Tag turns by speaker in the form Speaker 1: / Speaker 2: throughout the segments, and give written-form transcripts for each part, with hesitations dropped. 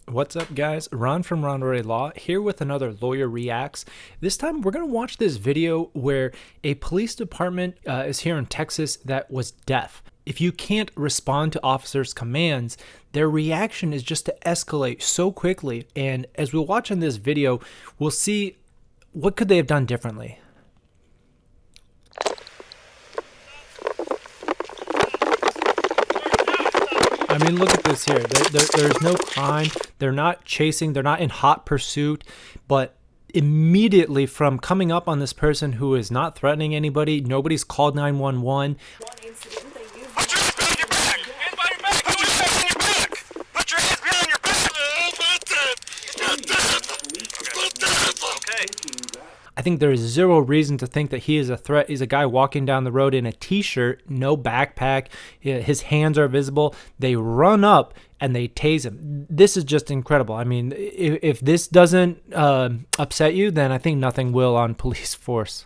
Speaker 1: What's up, guys? Ron from Ronald Law here with another Lawyer Reacts. This time we're going to watch this video where a police department is here in Texas that was deaf. If you can't respond to officers' commands, their reaction is just to escalate so quickly. And as we watch in this video, we'll see what could they have done differently. I mean, look at this here. There's no crime. They're not chasing. They're not in hot pursuit. But immediately from coming up on this person who is not threatening anybody, nobody's called 911.
Speaker 2: Put your hands behind your back! Hands behind your back! Put your hands behind your back! Put your hands behind your back! Okay.
Speaker 1: I think there is zero reason to think that he is a threat. He's a guy walking down the road in a t-shirt, no backpack. His hands are visible. They run up and they tase him. This is just incredible. I mean, if this doesn't upset you, then I think nothing will on police force.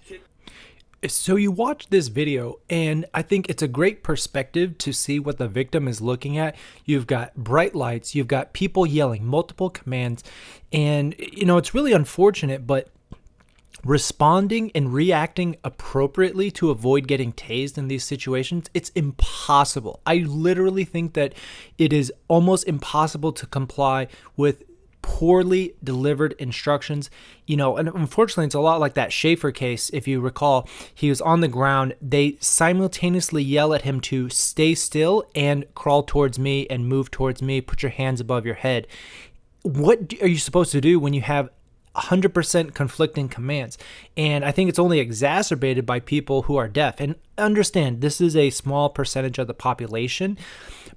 Speaker 1: So you watch this video, and I think it's a great perspective to see what the victim is looking at. You've got bright lights. You've got people yelling multiple commands. And, you know, it's really unfortunate, but responding and reacting appropriately to avoid getting tased in these situations, it's impossible. I literally think that it is almost impossible to comply with poorly delivered instructions. You know, and unfortunately, it's a lot like that Schaefer case. If you recall, he was on the ground. They simultaneously yell at him to stay still and crawl towards me and move towards me, put your hands above your head. What are you supposed to do when you have 100% conflicting commands? And I think it's only exacerbated by people who are deaf. And understand, this is a small percentage of the population,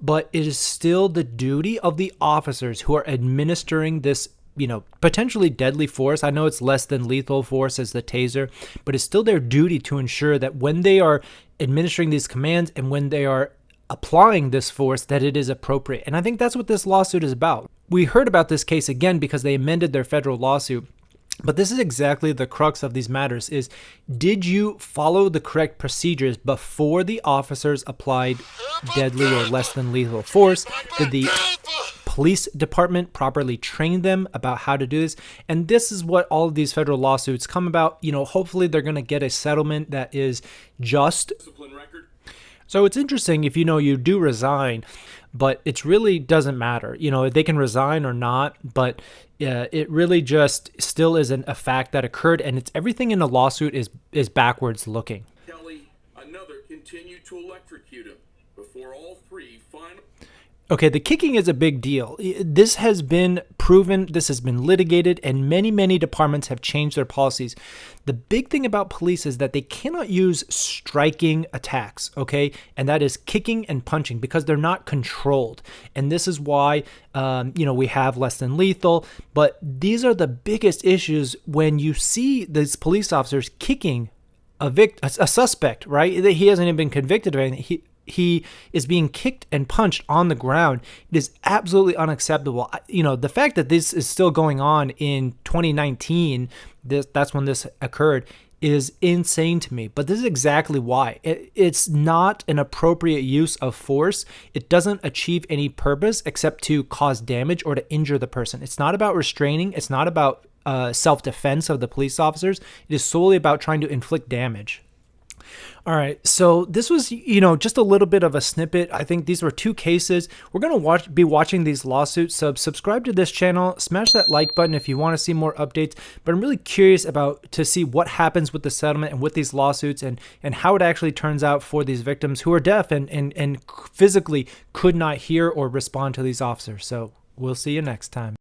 Speaker 1: but it is still the duty of the officers who are administering this, you know, potentially deadly force. I know it's less than lethal force as the taser, but it's still their duty to ensure that when they are administering these commands and when they are applying this force, that it is appropriate. And I think that's what this lawsuit is about. We heard about this case again because they amended their federal lawsuit. But this is exactly the crux of these matters is, did you follow the correct procedures before the officers applied deadly or less than lethal force? Did the police department properly train them about how to do this? And this is what all of these federal lawsuits come about. You know, hopefully they're going to get a settlement that is just. So it's interesting if, you know, you do resign, but it really doesn't matter. You know, they can resign or not, but it really just still isn't a fact that occurred. And it's everything in a lawsuit is backwards looking.
Speaker 3: Kelley, another continued to electrocute him before all three final.
Speaker 1: Okay, the kicking is a big deal. This has been proven, this has been litigated, and many departments have changed their policies. The big thing about police is that they cannot use striking attacks, okay? And that is kicking and punching because they're not controlled. And this is why, you know, we have less than lethal. But these are the biggest issues when you see these police officers kicking a suspect, right? He hasn't even been convicted of anything. He is being kicked and punched on the ground. It is absolutely unacceptable. You know, the fact that this is still going on in 2019, that's when this occurred, is insane to me. But this is exactly why. It's not an appropriate use of force. It doesn't achieve any purpose except to cause damage or to injure the person. It's not about restraining. It's not about self-defense of the police officers. It is solely about trying to inflict damage. All right, so this was, you know, just a little bit of a snippet. I think these were two cases. We're going to be watching these lawsuits, so subscribe to this channel, smash that like button if you want to see more updates. But I'm really curious to see what happens with the settlement and with these lawsuits and how it actually turns out for these victims who are deaf and physically could not hear or respond to these officers. So we'll see you next time.